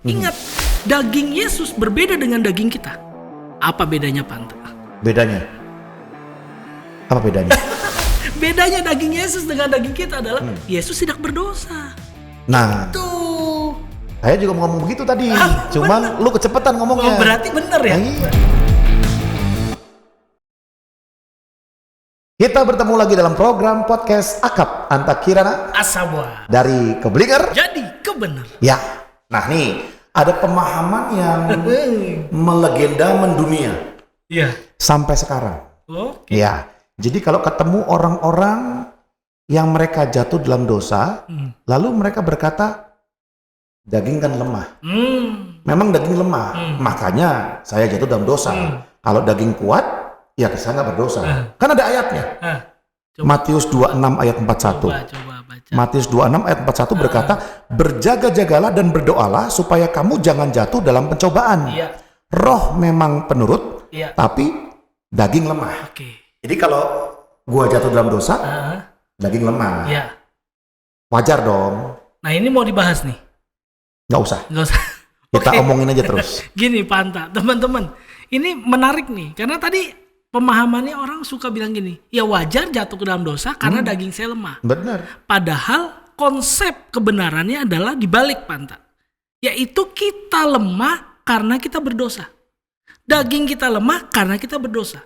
Ingat, daging Yesus berbeda dengan daging kita. Apa bedanya, Panta? Bedanya? Apa bedanya? Bedanya daging Yesus dengan daging kita adalah Yesus tidak berdosa. Nah, Tuh. saya juga mau ngomong begitu tadi. Cuman lu kecepatan ngomongnya. Oh, berarti bener ya? Iya. Kita bertemu lagi dalam program podcast Akap Antakirana Asabwa. dari Keblinger. Jadi kebenar. Ya, nah nih ada pemahaman yang melegenda mendunia Iya. sampai sekarang. Oke. Ya, jadi kalau ketemu orang-orang yang mereka jatuh dalam dosa, lalu mereka berkata, daging kan lemah. Memang daging lemah, makanya saya jatuh dalam dosa. Kalau daging kuat, ya saya nggak berdosa. Kan ada ayatnya. Coba. Matius 26 ayat 41. Coba baca. Matius 26 ayat 41 berkata, berjaga-jagalah dan berdoalah supaya kamu jangan jatuh dalam pencobaan. Iya. Roh memang penurut, Iya. tapi daging lemah. Oke. Jadi kalau gua jatuh dalam dosa, daging lemah. Iya. Wajar dong. Nah, ini mau dibahas nih. Nggak usah. Nggak usah. Kita Oke. omongin aja terus. Gini, Panta, teman-teman. Ini menarik nih, karena tadi pemahamannya orang suka bilang gini, ya wajar jatuh ke dalam dosa karena daging saya lemah. Benar. Padahal konsep kebenarannya adalah dibalik, Panta. Yaitu kita lemah karena kita berdosa. Daging kita lemah karena kita berdosa.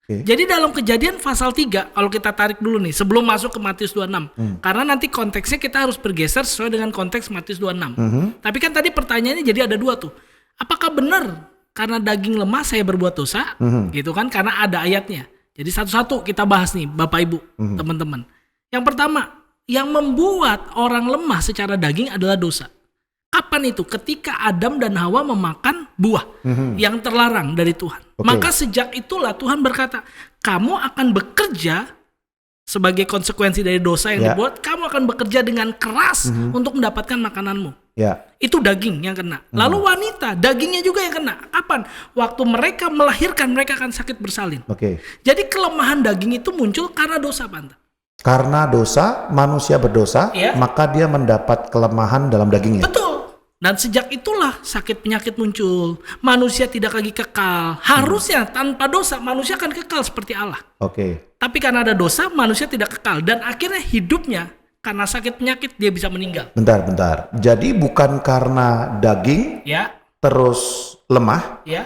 Oke. Jadi dalam Kejadian pasal 3, kalau kita tarik dulu nih, sebelum masuk ke Matius 26. Karena nanti konteksnya kita harus bergeser sesuai dengan konteks Matius 26. Tapi kan tadi pertanyaannya jadi ada dua tuh. Apakah benar karena daging lemah saya berbuat dosa? Gitu kan, karena ada ayatnya. Jadi satu-satu kita bahas nih, Bapak Ibu, teman-teman. Yang pertama, yang membuat orang lemah secara daging adalah dosa. Kapan itu? Ketika Adam dan Hawa memakan buah yang terlarang dari Tuhan. Oke. Maka sejak itulah Tuhan berkata, kamu akan bekerja sebagai konsekuensi dari dosa yang Ya. dibuat, kamu akan bekerja dengan keras untuk mendapatkan makananmu. Ya. Itu daging yang kena. Lalu wanita, dagingnya juga yang kena. Kapan? Waktu mereka melahirkan, mereka akan sakit bersalin. Oke. Jadi kelemahan daging itu muncul karena dosa, Panta. Karena dosa, manusia berdosa, Iya. maka dia mendapat kelemahan dalam dagingnya. Betul. Dan sejak itulah sakit penyakit muncul. Manusia tidak lagi kekal. Harusnya tanpa dosa manusia akan kekal seperti Allah. Oke. Tapi karena ada dosa manusia tidak kekal. Dan akhirnya hidupnya karena sakit penyakit dia bisa meninggal. Bentar. Jadi bukan karena daging Ya, terus lemah ya,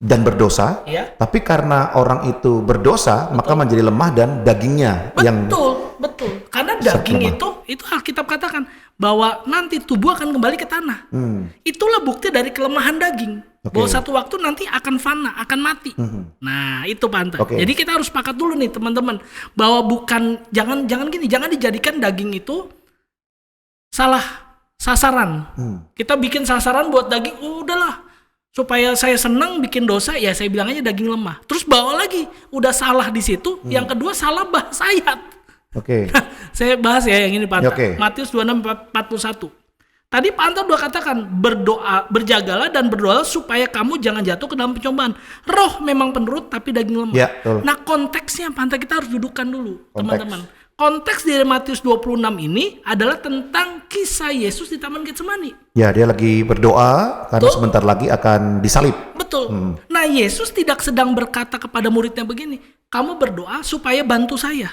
dan berdosa, ya. tapi karena orang itu berdosa, maka menjadi lemah dan dagingnya yang Betul. Karena daging lemah. itu Alkitab katakan bahwa nanti tubuh akan kembali ke tanah. Itulah bukti dari kelemahan daging. Oke. Bahwa satu waktu nanti akan fana, akan mati. Nah, itu Panta. Oke. Jadi kita harus sepakat dulu nih teman-teman, bahwa bukan jangan dijadikan daging itu salah sasaran. Kita bikin sasaran buat daging, udahlah. Supaya saya senang bikin dosa, ya saya bilang aja daging lemah. Terus bawa lagi, udah salah di situ. Yang kedua salah bahas ayat. Oke. Saya bahas ya yang ini, Pak Anta. Oke. Matius 26:41. Tadi Pak Anta udah katakan, berjagalah dan berdoa supaya kamu jangan jatuh ke dalam pencobaan. Roh memang penurut tapi daging lemah. Ya, betul. Nah, konteksnya Pak Anta kita harus dudukkan dulu, Konteks. teman-teman. Konteks dari Matius 26 ini adalah tentang kisah Yesus di Taman Getsemani. Ya, dia lagi berdoa karena Betul. sebentar lagi akan disalib. Betul. Nah, Yesus tidak sedang berkata kepada muridnya begini, kamu berdoa supaya bantu saya.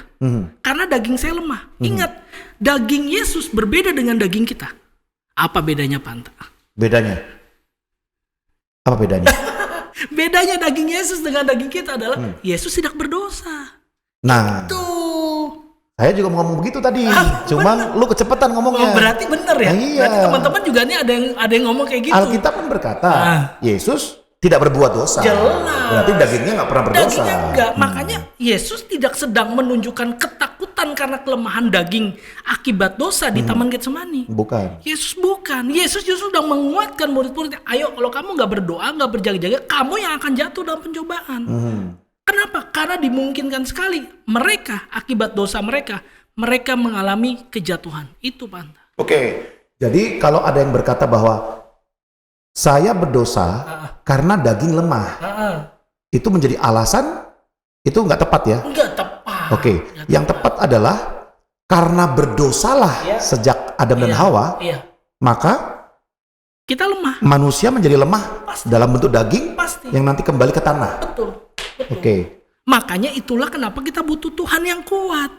Karena daging saya lemah. Ingat, daging Yesus berbeda dengan daging kita. Apa bedanya, Panta? Bedanya? Apa bedanya? Bedanya daging Yesus dengan daging kita adalah Yesus tidak berdosa. Nah, Tuh. saya juga mau ngomong begitu tadi. Cuman lu kecepatan Oh, ngomongnya. berarti benar ya? Nah, iya. Berarti teman-teman juga nih ada yang ngomong kayak gitu. Alkitab kan berkata, Ah. Yesus tidak berbuat dosa. Jelas. Berarti dagingnya nggak pernah berdosa. Dagingnya enggak. Makanya Yesus tidak sedang menunjukkan ketakutan karena kelemahan daging akibat dosa di Taman Getsemani. Bukan. Yesus bukan. Yesus justru sedang menguatkan murid-muridnya. Ayo, kalau kamu nggak berdoa, nggak berjaga-jaga, kamu yang akan jatuh dalam pencobaan. Kenapa? Karena dimungkinkan sekali mereka akibat dosa mereka mengalami kejatuhan. Itu, Panta. Oke. Jadi kalau ada yang berkata bahwa saya berdosa karena daging lemah, itu menjadi alasan, itu nggak tepat ya? Enggak tepat. Oke. Nggak Yang tepat adalah karena berdosalah Ya. sejak Adam dan Iya, Hawa, Iya. maka Kita lemah. Manusia menjadi lemah Pasti. dalam bentuk daging Pasti. yang nanti kembali ke tanah. Betul. Oke. Makanya itulah kenapa kita butuh Tuhan yang kuat.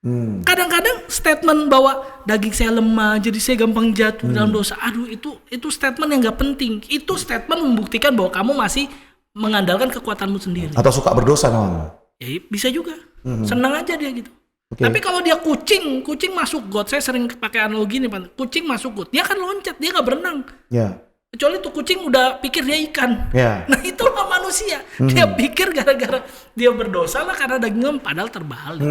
Hmm. Kadang-kadang statement bahwa daging saya lemah, jadi saya gampang jatuh dalam dosa. Aduh, itu statement yang gak penting. Itu statement membuktikan bahwa kamu masih mengandalkan kekuatanmu sendiri. Atau suka berdosa memang. Ya bisa juga. Senang aja dia gitu. Oke. Tapi kalau dia kucing masuk got. Saya sering pakai analogi nih, Pak. Kucing masuk got, dia akan loncat, dia nggak berenang. Ya. Kecuali tuh kucing udah pikir dia ikan. Ya. Nah itulah manusia. Dia pikir gara-gara dia berdosa lah karena dagingnya, padahal terbalik.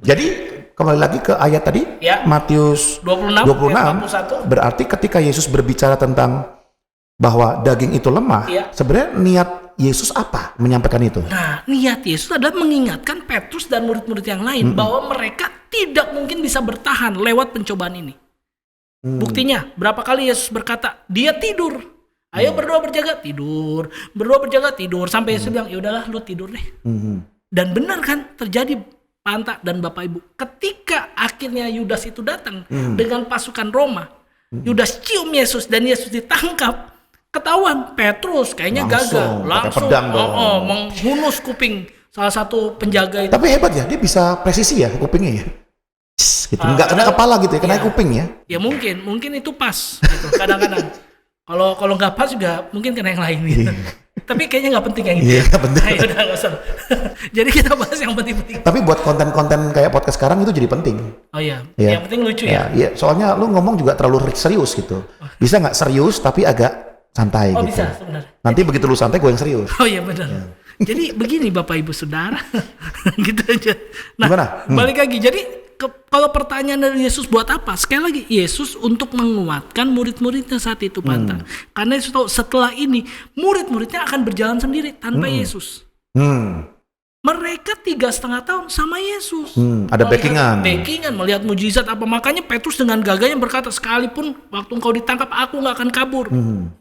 Jadi kembali lagi ke ayat tadi, Ya. Matius 26, 26, berarti ketika Yesus berbicara tentang bahwa daging itu lemah, Ya. sebenarnya niat Yesus apa menyampaikan itu? Nah, niat Yesus adalah mengingatkan Petrus dan murid-murid yang lain bahwa mereka tidak mungkin bisa bertahan lewat pencobaan ini. Buktinya, berapa kali Yesus berkata, dia tidur. Ayo berdoa berjaga, tidur. Berdoa berjaga, tidur. Sampai Yesus bilang, ya udahlah lu tidur deh. Dan benar kan terjadi, Panta dan Bapak Ibu. Ketika akhirnya Yudas itu datang dengan pasukan Roma, Yudas cium Yesus dan Yesus ditangkap. Ketahuan Petrus kayaknya gagal, pakai langsung pedang dong. menghunus kuping salah satu penjaga itu. Tapi hebat ya, dia bisa presisi ya kupingnya ya. Gitu. Nggak kena kepala gitu ya, kena kuping ya. Ya mungkin itu pas gitu kadang-kadang. Kalau nggak pas juga mungkin kena yang lain gitu. Tapi kayaknya nggak penting yang itu. Iya, nggak penting. Nah, udah nggak usah. Jadi kita bahas yang penting-penting. Tapi buat konten-konten kayak podcast sekarang itu jadi penting. Oh iya, Iya. yang penting lucu ya. Iya, soalnya lu ngomong juga terlalu serius gitu. Bisa nggak serius tapi agak santai Oh gitu. bisa sebenarnya. Nanti begitu lu santai gue yang serius. Oh iya benar. Jadi begini Bapak Ibu Saudara, gitu aja. Nah, Gimana? balik lagi. Jadi kalau pertanyaan dari Yesus buat apa? Sekali lagi, Yesus untuk menguatkan murid-muridnya saat itu, Panta. Karena Yesus tahu setelah ini murid-muridnya akan berjalan sendiri tanpa Yesus. Mereka 3,5 tahun sama Yesus. Ada backingan. Melihat mujizat apa. Makanya Petrus dengan gagahnya berkata, sekalipun waktu engkau ditangkap, aku nggak akan kabur.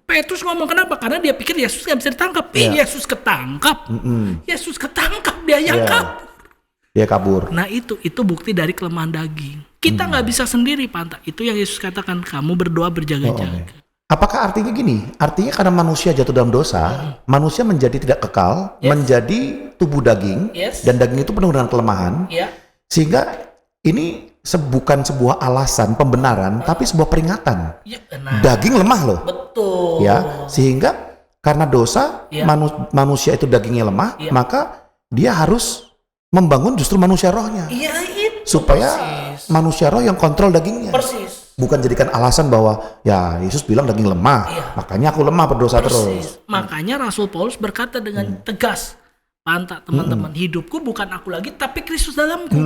Petrus ngomong kenapa? Karena dia pikir Yesus nggak bisa ditangkap. Yesus ketangkap. Yesus ketangkap, dia yang kabur. Dia kabur. Nah itu bukti dari kelemahan daging. Kita nggak bisa sendiri, Panta. Itu yang Yesus katakan, kamu berdoa berjaga-jaga. Apakah artinya gini? Artinya karena manusia jatuh dalam dosa, manusia menjadi tidak kekal, menjadi tubuh daging, dan daging itu penuh dengan kelemahan, sehingga ini bukan sebuah alasan pembenaran, tapi sebuah peringatan. Daging lemah loh. Betul. Ya, sehingga karena dosa manusia itu dagingnya lemah, maka dia harus membangun justru manusia rohnya, supaya manusia roh yang kontrol dagingnya. Persis. Bukan jadikan alasan bahwa ya Yesus bilang daging lemah, makanya aku lemah berdosa terus. Makanya Rasul Paulus berkata dengan tegas, Panta teman-teman, hidupku bukan aku lagi, tapi Kristus dalamku.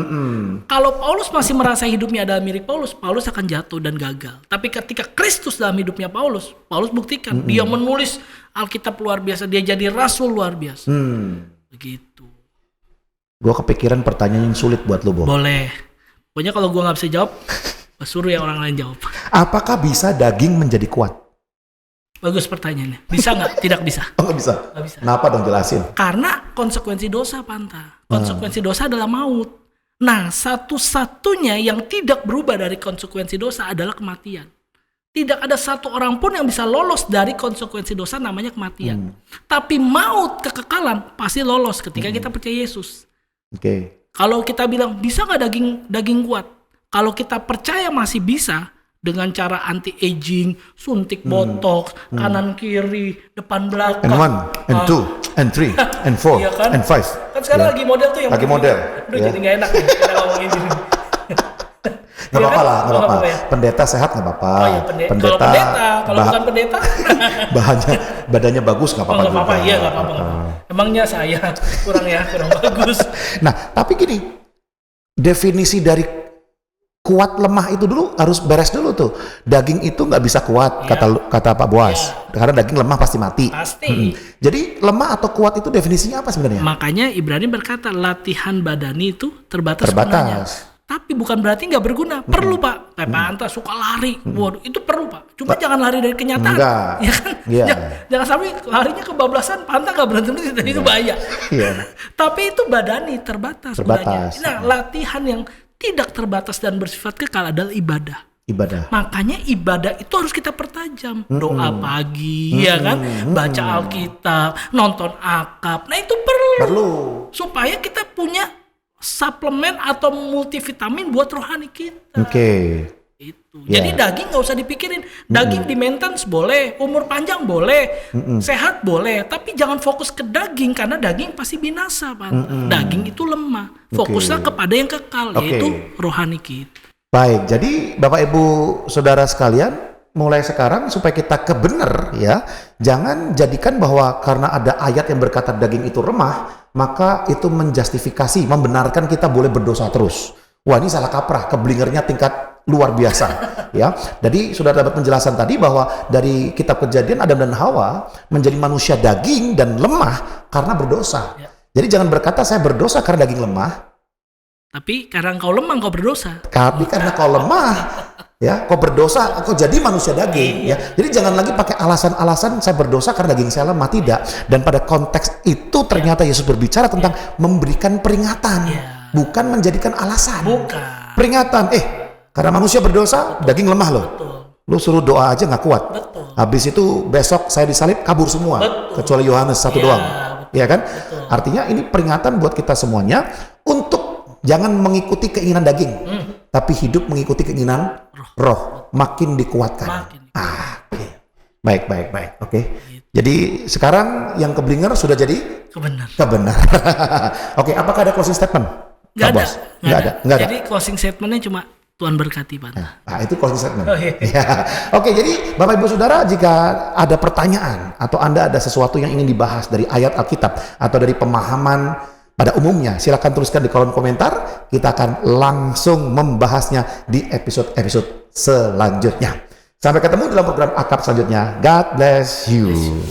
Kalau Paulus masih merasa hidupnya adalah milik Paulus, Paulus akan jatuh dan gagal. Tapi ketika Kristus dalam hidupnya Paulus buktikan, dia menulis Alkitab luar biasa, dia jadi rasul luar biasa. Begitu. Gue kepikiran pertanyaan yang sulit buat lo, Bo. Boleh. Pokoknya kalau gue nggak bisa jawab, suruh yang orang lain jawab. Apakah bisa daging menjadi kuat? Bagus pertanyaannya. Bisa nggak? Tidak bisa. Oh, nggak bisa. Nggak bisa. Kenapa dong, jelasin? Karena konsekuensi dosa, Panta. Konsekuensi dosa adalah maut. Nah, satu-satunya yang tidak berubah dari konsekuensi dosa adalah kematian. Tidak ada satu orang pun yang bisa lolos dari konsekuensi dosa, namanya kematian. Tapi maut, kekekalan pasti lolos ketika kita percaya Yesus. Oke. Kalau kita bilang bisa nggak daging kuat? Kalau kita percaya masih bisa dengan cara anti aging, suntik botox, kanan kiri, depan belakang. And 1, and 2, and 3, and 4, Iya kan? and 5. Kan sekarang lagi model tuh yang Lagi model. Aduh jadi nggak enak nih kita ngomongin gini. Nggak apa-apa lah, nggak apa-apa. Ya? Pendeta sehat nggak apa-apa. Oh iya, kalau bukan pendeta. Badannya bagus nggak apa-apa. Nggak apa-apa, iya nggak apa-apa. Emangnya saya kurang bagus. Nah, tapi gini, definisi dari kuat lemah itu dulu harus beres dulu tuh. Daging itu nggak bisa kuat, kata Pak Boas. Karena daging lemah pasti mati. Pasti. Jadi lemah atau kuat itu definisinya apa sebenarnya? Makanya Ibrani berkata latihan badani itu terbatas. Gunanya. Tapi bukan berarti nggak berguna. Perlu Pak. Panta suka lari. Waduh, itu perlu Pak. Cuma jangan lari dari kenyataan. Enggak. Ya kan? Jangan sampai larinya kebablasan. Panta nggak berhenti dan itu bahaya. Tapi itu badani terbatas. Gunanya. Nah, latihan yang tidak terbatas dan bersifat kekal adalah ibadah. Ibadah. Makanya ibadah itu harus kita pertajam. Doa pagi, ya kan? Baca Alkitab, nonton akap. Nah itu perlu. Supaya kita punya suplemen atau multivitamin buat rohani kita. Oke. Itu. Jadi daging nggak usah dipikirin. Daging di maintenance boleh, umur panjang boleh, sehat boleh, tapi jangan fokus ke daging karena daging pasti binasa, Pak. Daging itu lemah. Fokuslah kepada yang kekal, yaitu rohani kita. Baik, jadi Bapak Ibu Saudara sekalian, mulai sekarang supaya kita kebenar ya, jangan jadikan bahwa karena ada ayat yang berkata daging itu remah, maka itu menjustifikasi, membenarkan kita boleh berdosa terus. Wah, ini salah kaprah, keblingernya tingkat luar biasa ya. Jadi sudah dapat penjelasan tadi bahwa dari kitab Kejadian Adam dan Hawa menjadi manusia daging dan lemah karena berdosa. Jadi jangan berkata saya berdosa karena daging lemah. Tapi karena engkau lemah engkau berdosa. Tapi karena kau lemah ya, kau berdosa, kau jadi manusia daging ya. Jadi jangan lagi pakai alasan-alasan saya berdosa karena daging saya lemah, tidak. Dan pada konteks itu ternyata Yesus berbicara tentang memberikan peringatan, bukan menjadikan alasan. Bukan. Peringatan, karena manusia berdosa, daging lemah loh. Lu suruh doa aja nggak kuat. Habis itu besok saya disalib kabur semua, kecuali Yohanes satu doang. Ya kan? Artinya ini peringatan buat kita semuanya untuk jangan mengikuti keinginan daging, tapi hidup mengikuti keinginan roh. Makin dikuatkan. Oke. Baik. Oke. Jadi sekarang yang keblinger sudah jadi kebenar. Oke, apakah ada closing statement? Nggak ada. Jadi closing statementnya cuma Tuhan berkati, Pak. Nah, itu closing statement. Oke, jadi Bapak Ibu Saudara, jika ada pertanyaan atau Anda ada sesuatu yang ingin dibahas dari ayat Alkitab atau dari pemahaman pada umumnya, silakan tuliskan di kolom komentar. Kita akan langsung membahasnya di episode-episode selanjutnya. Sampai ketemu dalam program Akap selanjutnya. God bless you.